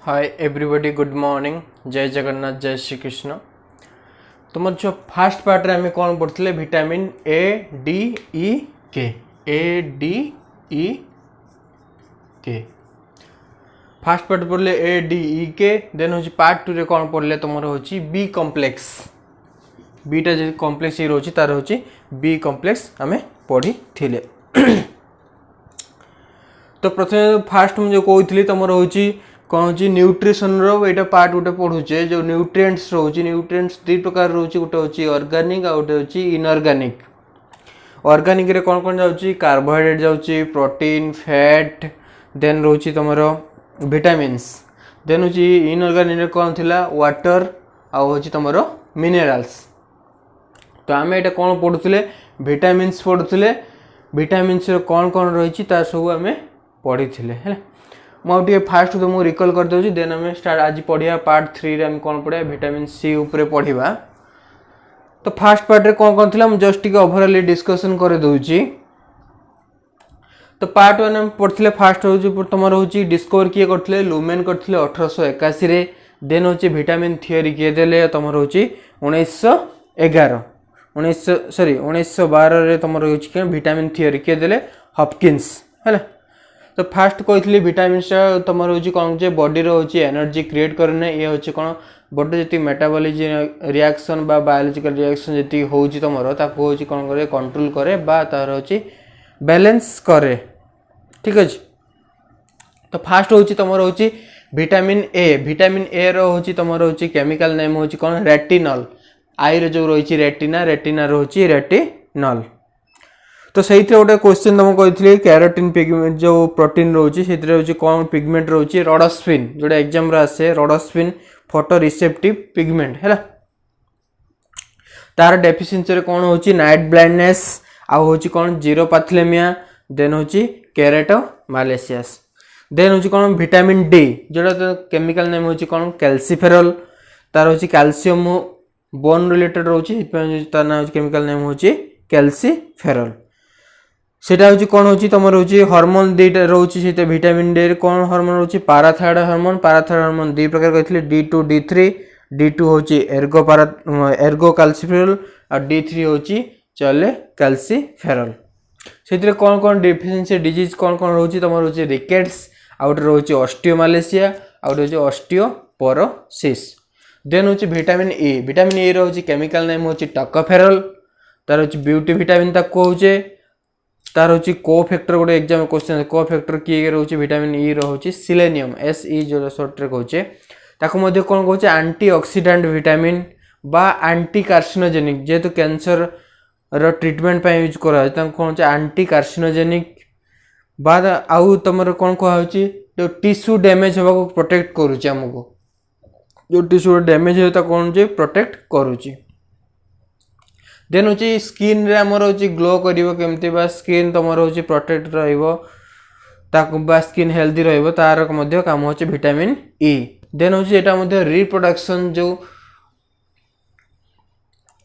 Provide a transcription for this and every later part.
Hi everybody good morning जय जगन्नाथ जय श्री कृष्ण। तुम जो फास्ट पार्ट रे हमें कौन पढ़ते विटामिन ए डी ई के फास्ट पार्ट पढ़ले ए डी ई के देन हूँ पार्ट टू रे कौन पढ़ले तुम हूँ बी कम्प्लेक्स बीटा जो कम्प्लेक्स ये रोचे तार हूँ बी कम्प्लेक्स आम पढ़ी थिले। तो प्रथम फास्ट मुझे कहती तुम हूँ कौन हो न्यूट्रिशन रो पार्ट गोटे पढ़ुचे जो न्यूट्रिएंट्स रोचे न्यूट्रिएंट्स दुई प्रकार रोचे गोटे हूँ ऑर्गेनिक आ गोटे हूँ इनऑर्गेनिक। ऑर्गेनिक रे कौन कौन जाऊँगी कार्बोहाइड्रेट जाऊँगी प्रोटीन फैट देन रोचे तुम विटामिन्स देन हूँ इनऑर्गेनिक कौन थिला वाटर आ हूँ तुम मिनरल्स। तो आम ये कौन पढ़ुले विटामिन्स पढ़ुले विटामिन्स कौन कौन रही सब आम पढ़ी है। मुझे फास्ट तुमको रिकल कर दूसरी देन आम स्टार्ट आज पढ़िया पार्ट 3 रे आम कौन पढ़िया विटामिन सी उपरे पढ़िया। तो फास्ट पार्ट रे कौन कौन थी जस्ट टी ओवरऑल डिस्कशन कर दूची। तो पार्ट 1 आम पढ़ते फास्ट हूँ तुम हूँ डिस्कवर किए करते लुमेन करते 1881 रे देन हूँ विटामिन थियोरी किए देले तुम हूँ 1912 रे तुम हूँ विटामिन थियोरी किए देले हॉपकिंस है। तो फास्ट कही विटामिन तुम हूँ कौन बॉडी रोचे एनर्जी क्रिएट करने ये हूँ कौन बॉडी जी मेटाबॉलिज्म रिएक्शन बा बायोलॉजिकल रिएक्शन जी हूँ तुम हूँ कौन करे कंट्रोल करे बा तार हूँ बैलेंस करे ठीक अच्छे। तो फास्ट हूँ तुम हूँ विटामिन ए रोचे तुम हूँ केमिकल नेम हूँ कौन रेटिनल आई रो जो रही रेटिना रेटिना रोचे रेटिनल। तो सही गोटे क्वेश्चन तुमको कही कैरोटीन पिगमेंट जो प्रोटीन रोचे से कौन पिगमेंट रोचे रोडोस्पिन जोटा एग्जाम आसे रोडोस्पिन फोटो रिसेप्टिव पिगमेंट है। तार डेफिशिएंसी रे कौन होची नाइट ब्लाइंडनेस आ होची कौन जीरोपैथलेमिया देन होची केराटोमालेशियस देन होची कौन विटामिन डी जोटा तो केमिकल नेम होची कौन कैल्सिफेरॉल तार होची कैल्शियम बोन रिलेटेड रोची तार ना होची केमिकल नेम होची कैल्सिफेरॉल। सेटा हूँ कौन हूँ तुम हूँ हॉर्मोन दुईटा रोचे से विटामिन डी कौन हॉर्मोन रोचे पाराथायरॉइड हार्मोन दुई प्रकार कही D2 D3 D2 हूँ एर्गो कैल्सिफेरॉल और D3 हूँ चले कैल्सिफेरॉल। से कौन कौन डिफिशिएंसी डिजीज कौन कौन रोचे तुम हूँ रिकेट्स आ गोटे रोचे ऑस्टियोमालेशिया आ गोटे हूँ ऑस्टियोपोरोसिस देन हूँ विटामिन ए रोचे केमिकल नेम हूँ टोकोफेरॉल तार हूँ ब्यूटी विटामिन ताको हूँ तार हूँ को फैक्टर गोटे एग्जाम क्वेश्चन को फैक्टर किए रोचे विटामिन ई रोचे सिलेनियम SE जो शॉर्ट रे कहचे ताको मध्य कौन कहचे एंटीऑक्सीडेंट विटामिन बा एंटी कार्सिनोजेनिक जेहेतु कैंसर रो ट्रीटमेंट पे यूज करा कौन एंटी कार्सिनोजेनिक बाद आउ तुम कौन कह जो टिश्यू डैमेज होगा प्रोटेक्ट करुचे आमको जो टिश्यू डैमेज होता कौन प्रोटेक्ट करुचे। देन हूँ स्किन रे आमर हूँ ग्लो करमती स्किन तुम हूँ प्रोटेक्ट रहा स्किन हेल्दी तार काम हूँ विटामिन ई देन हूँ यहाँ रिप्रोडक्शन जो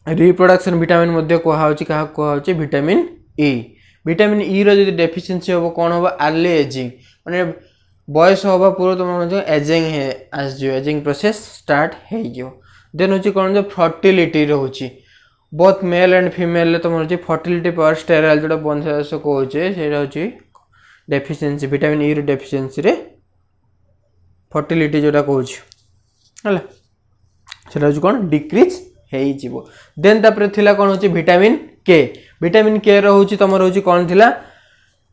रिप्रोडक्शन विटामिन कहूँ विटामिन ई रो डेफिशिएंसी हम कौन हम अर्ली एजिंग माने बयस हवा पूर्व तुम एजिंग एजिंग प्रोसेस स्टार्ट हो। देन हूँ कौन फर्टिलिटी रोचे बोथ मेल एंड फीमेल तुम हूँ फर्टिलिटी पावर स्टेराइल जो बंधस कहे से डेफिशिएंसी विटामिन ई डेफिशिएंसी रे फर्टिलिटी जोटा कहूँ है कौन डिक्रीज हो। देन तापर थिला कौन हूँ विटामिन के रोचे तुम हूँ कौन थिला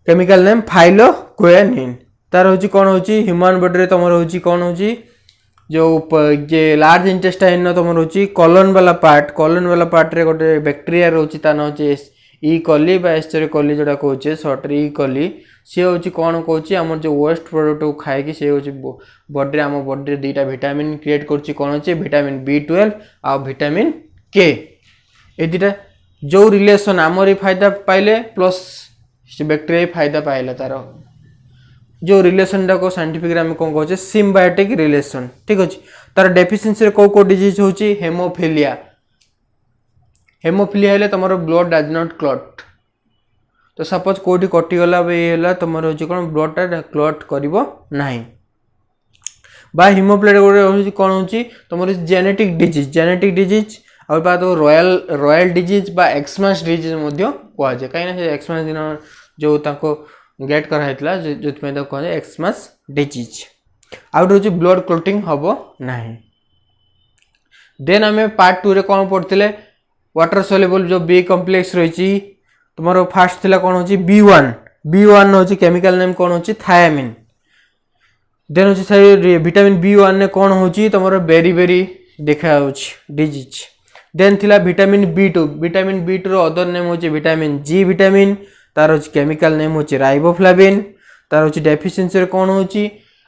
केमिकल नेम फाइलोक्विनिन तार हूँ कौन हूँ ह्यूमन बॉडी रे तुम हूँ कौन हूँ जो ये लार्ज इंटेस्टाइन तुम रोचे कॉलन वाला पार्ट रे गोटे बैक्टीरिया रोचे ताना हूँ ई कॉली एस्चेरी कॉली जोटा कहचे सर्ट ई कॉली सी हूँ कौन कहूँ आम जो वेस्ट प्रोडक्ट को खाई सी हूँ बॉडी आम बॉडी दुईटा विटामिन क्रिएट कर कौन अच्छे विटामिन B12 आ विटामिन के ये दुटा जो रिलेशन आमरी फायदा पाइले प्लस बैक्टीरिया फायदा पाइला तार जो रिलेशन टाक साइंटिफिक आम कौन कहे सिम्बायोटिक रिलेशन ठीक अच्छे। तार डेफिशिएंसी को डिजीज हूँ हेमोफिलिया हेले तुम ब्लड डज नॉट क्लॉट तो सपोज कौटी कटिगला ये तुम हूँ कौन ब्लड टा क्लॉट कर बा हिमोप्लेट गोटे कौन हो तुम जेनेटिक डिजीज और बा तो रॉयल डिजीज बा एक्समास डिजीज कहुए कहीं एक्समास दिन जो गेट कराइला जो कहुए एक्समास डिजीज आउट हूँ ब्लड क्लोटिंग हम ना। देन आम पार्ट 2 रे कौन पढ़ते वाटर सोल्यूबल जो बी कम्प्लेक्स रही तुम फास्ट थिला कौन हो B1 हूँ केमिकल नेम कौन हो थायामिन। देन हूँ विटामिन B1 ने कौन हो तुम बेरी बेरी देखा डिजीज। देन थिला विटामिन B2 रो अदर नेम हो विटामिन G विटामिन तार हूँ केमिकल नेम हो राइबोफ्लाविन तार हूँ डेफिशिएंसी कौन हो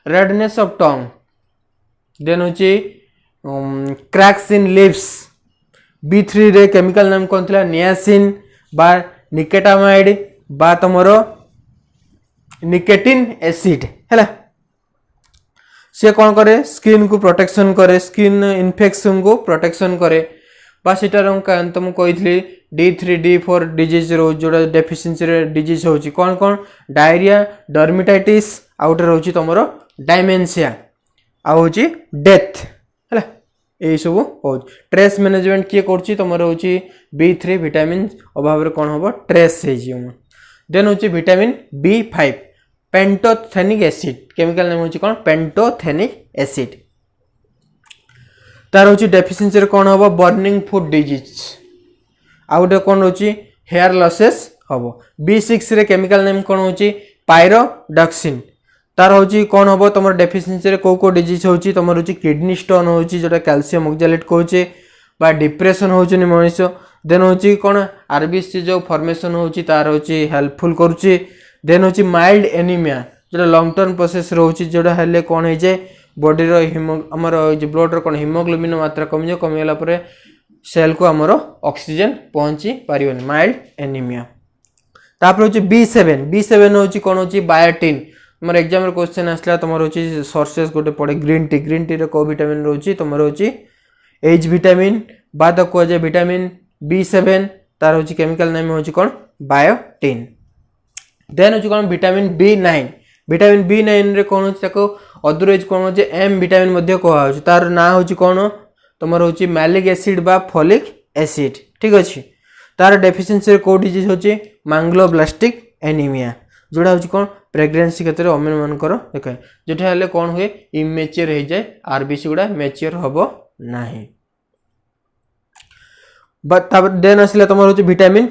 रेडनेस ऑफ टंग। देन हूँ क्रैक्स इन लिप्स B3 रे केमिकल नेम कौन थिला नियासिन बा निकेटामाइड बा तुमरो निकेटिन एसिड है सी कौन करे स्किन को प्रोटेक्शन करे स्किन इन्फेक्शन को प्रोटेक्शन करे बा सीटार तुम कही D3 D4 डिजीज रो जोड़ा डेफिशिएंसी डिजीज हो कौन कौन डायरिया डर्मिटाइटिस आउट रोचे तुम डायमेंशिया आउ डेथ है यही सब हो। ट्रेस मैनेजमेंट किए कर तुम हूँ B3 विटामिन अभाव कौन हम ट्रेस हो। देन हूँ vitamin B5 pantothenic acid chemical name हूँ कौन पेंटोथेनिक एसिड तार हूँ डेफिशिएंसी कौन हम बर्निंग फूड डिजीज आउ गए कौन रोचे हेयर लॉसेस हम। B6 रे केमिकल नेम कौन हो पायरोडक्सिन तार हूँ कौन हम तुम डेफिशिएंसी को डिजीज हो तुम हूँ किडनी स्टोन हो जोटा कैल्शियम ऑक्सैलेट कहे बा डिप्रेशन होनी मनीष। देन हूँ कौन आरबीसी जो फॉर्मेशन हो तार हूँ हेल्पफुल करुच्चे। देन हूँ माइल्ड एनीमिया जो लॉन्ग टर्म प्रोसेस रोचे जोटा हेल्ले कौन हो जाए बॉडी आमर ब्लड कौन हिमोग्लोबिन मात्रा कमी कमीगला सेल को आमर ऑक्सीजन पहुँची पार माइल्ड एनीमिया। तापर हूँ B7 हूँ कौन हो बायोटिन तुम एग्जाम क्वेश्चन आसला तुम हूँ सोर्सेस गोटे पड़े ग्रीन टी रे को विटामिन रोचे तुम हूँ H विटामिन बा तो कहुए विटामिन B7 तार हूँ केमिकल नेम हूँ कौन बायोटिन। देन हूँ कौन विटामिन B9 रे कौन हो अदरवाइज कौन हो M विटामिन कहुए तार ना हूँ कौन तुम हूँ मैलिक एसिड बा फॉलिक एसिड ठीक अच्छे। तार डेफिशिएंसी को डिजीज हूँ मांगलोब्लास्टिक एनीमिया जोड़ा हूँ कौन प्रेगनेंसी क्षेत्र में अमेन मानकर देखाए जोटा हेल्ले कौन हुए इमेच्योर हो जाए आरबीसी गुड़ा मैच्योर हम ना। देन आसला तुम हूँ विटामिन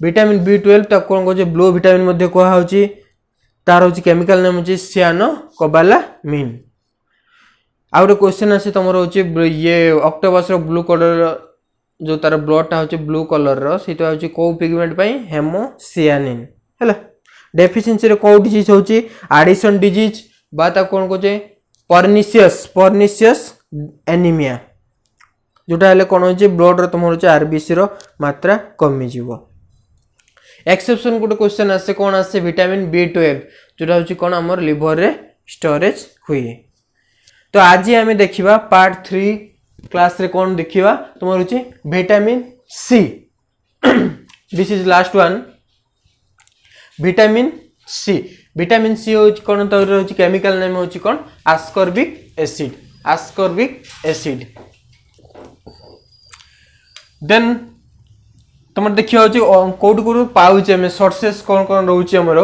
B12 तक कौन कहे ब्लू विटामिन कहुच्छी तार हूँ केमिकल नेम हूँ सियानोकोबालामिन। आउ गए क्वेश्चन आसे तुम हूँ ये ऑक्टोपस ब्लू कलर जो तार ब्लडटा हूँ ब्लू कलर रहा हूँ कौ पिगमेंट हेमोसियानिन है। डेफिशिएंसी कौ डिजीज हूँ एडिशन डिजीज बा कौन कहे पर्निशियस एनीमिया जोटा हेल्ले कौन हो ब्लड तुम हूँ आरबीसी मात्रा कमिज। एक्सेप्शन गोटे क्वेश्चन आसे कौन आसे विटामिन B12 जोटा हूँ कौन आम लिवर रे स्टोरेज हुए। तो आज आम देखा पार्ट 3 क्लास रे कौन देखा तुम हूँ vitamin C this is last one vitamin C हूँ कौन तो केमिकल नेम हूँ कौन आस्कॉर्बिक एसिड। देन तुम देखिए कौट कौट पाचे आम सोर्सेस कौन कौन रोचे आमर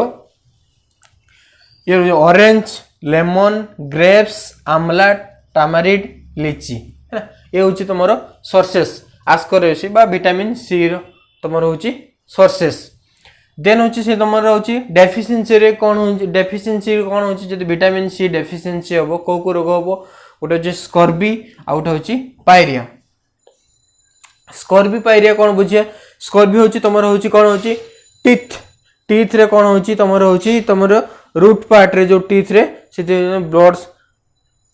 ये ऑरेंज लेमन ग्रेप्स आमला टामारिड लीची है ये हूँ तुम सोर्सेस आस्कॉर्बिक बा विटामिन C तुम हूँ सोर्सेस। देन हूँ से तुम हूँ डेफिशिएंसी कौन हो विटामिन C डेफिशिएंसी हम कौ रोग हम गोटे हूँ स्कर्बी आउ गोटे हूँ पायरिया। स्कर्बी पायरिया कौन बुझे स्कर्बी हूँ तुम हूँ कौन हो टीथ रे कौन हो तुम रूट पार्ट रे जो टीथ रे ब्लड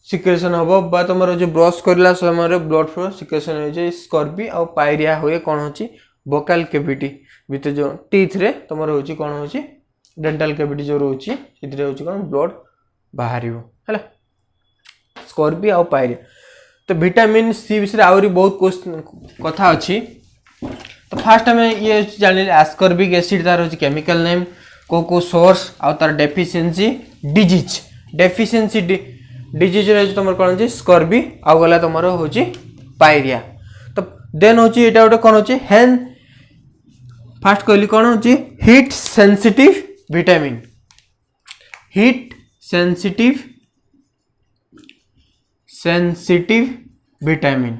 सिक्रेशन हम बा तुम जो ब्रश करला समय ब्लड फ्लो सिक्रेशन हो स्कर्बी आ पायरिया हुए कौन हो वोकल कैविटी भीतर जो टीथ रे तुम हूँ कौन हो डेंटल कैविटी जो रोचे कौन ब्लड बाहर है स्कर्बी आ पायरिया। तो विटामिन C विषय आहरी बहुत कथा अच्छी। तो फास्ट आम ये जान आस्कॉर्बिक एसिड तार हूँ केमिकल नेम को सोर्स आ तार डेफिशिएंसी डिजीज डेफिशिएंसी डिजीज रे तुम कौन होची स्कर्बी आ गला तुम होची पायरिया। तो देन होची एटा गोटे कौन होची हेन फास्ट कहली कौन होची heat sensitive vitamin. Heat sensitive vitamin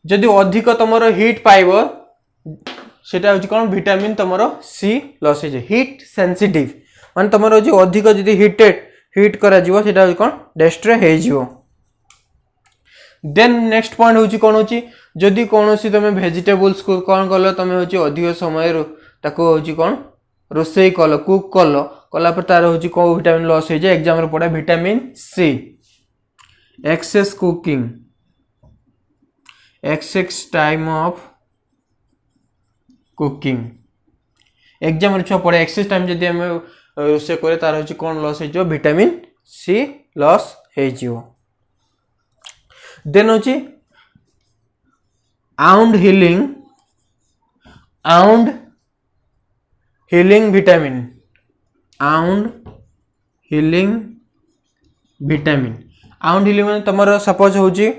जदि अधिक तुम हिट पाइब सेटा होची कौन विटामिन तुम सी लॉस हो हिट सेंसिटिव मान तुम अधिक जदि हिट करा जीवो सेटा होची कौन डिस्ट्रॉय हो जीवो। देन नेक्स्ट पॉइंट होची कौन होची जदि कौन सी तुम वेजिटेबल्स को कौन कल तुम होची अधिक समय ताको होची कौन रोसई कल कुक कला पर तार होची को विटामिन लॉस हो जाए एग्जाम रे पड़ा vitamin C. Excess cooking excess time of cooking एग्जाम रे छुआ पड़े एक्सेस टाइम जदि हम रोसे करे तार होची कोन लॉस हो जो विटामिन सी लॉस हो जिवो। देन होची आउंड हीलिंग विटामिन आउंड हीलिंग माने तमरो सपोज होची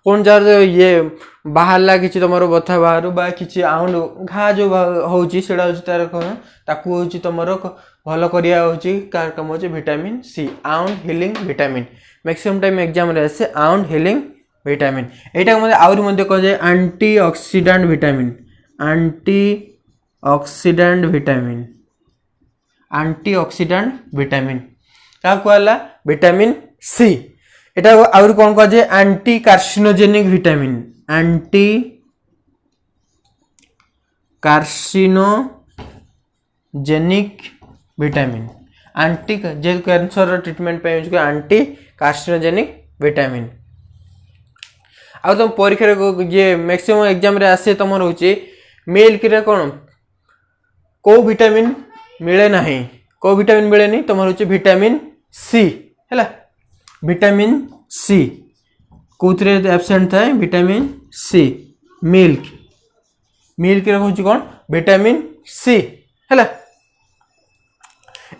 कौन जार ये बाहर ला किछि तमरो बथा बाहर बा किछि आउंड घा जो होची सेडा होची तार कोन ताकू होची तमरो भलो करिया होची कार कम होची vitamin C wound healing vitamin. Maximum time exam रे आसे आउंड हीलिंग विटामिन एटा मध्ये आउरी मध्ये कह जाय एंटीऑक्सीडेंट विटामिन का कहला विटामिन सी। एटा आउरी कोन कह जाय एंटी कार्सिनोजेनिक विटामिन एंटी जे कैंसर ट्रीटमेंट पे यूज कर एंटी कार्सिनोजेनिक विटामिन। आ तुम परीक्षा ये मैक्सिमम एग्जाम रे आसे तुम होची मिल्क रे कोन को विटामिन मिले नहीं को विटामिन मिले नहीं तुम होची विटामिन सी हैला विटामिन सी कोथरे एब्सेंट थाए विटामिन सी मिल्क रे होची कोन विटामिन सी हैला।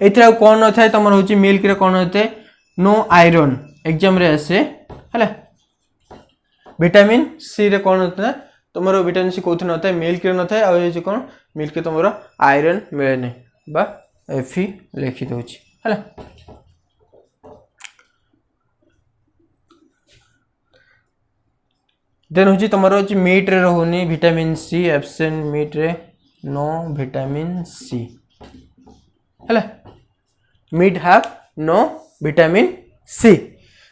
एथरा कोन न थाए तुम होची मिल्क रे कोन होते नो आयरन एग्जाम रे आसे हैला। विटामिन सी रे कोन होता है तुमरो विटामिन सी कोथि न थाए मिल्क रे न थाए आ जे कोन मिल्क तुमरो आयरन मिले नै बा एफी लिखि दोछि हैला। देन होछि तुमरो होछि मीट रे रहउनी विटामिन सी एब्सेंट मीट रे नो विटामिन सी हैला meat have no vitamin C.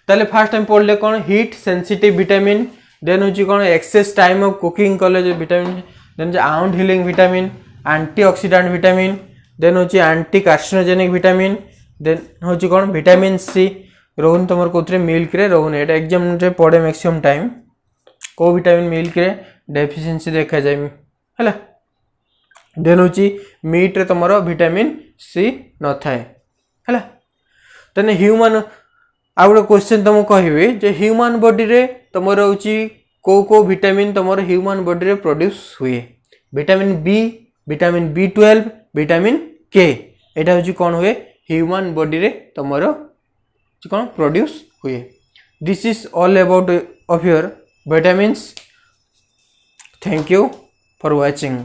ताले फर्स्ट टाइम पढ़ले कौन हीट सेंसिटिव विटामिन देन होची कौन एक्सेस टाइम ऑफ कुकिंग कले जो विटामिन देन wound healing vitamin antioxidant vitamin देन होची एंटी कार्सिनोजेनिक विटामिन देन होची कौन विटामिन सी रोहन तुम कोथरे मिल्क रे रोहन एटा एग्जाम रे पड़े मैक्सिमम टाइम को विटामिन मिल्क रे डेफिशिएंसी देखा जाय हैला। देन होची मीट रे तुमरो विटामिन सी न थाए हैला। तने ह्यूमन आ गोटे क्वेश्चन तुमको कहबी जे ह्यूमन बॉडी रे तुमर होची को विटामिन तुमर ह्यूमन बॉडी रे प्रोड्यूस हुए vitamin B vitamin B12 vitamin K एटा होची कोन हुए ह्यूमन बॉडी रे तुमर कोन प्रोड्यूस हुए। This is all about of your vitamins. Thank you for watching.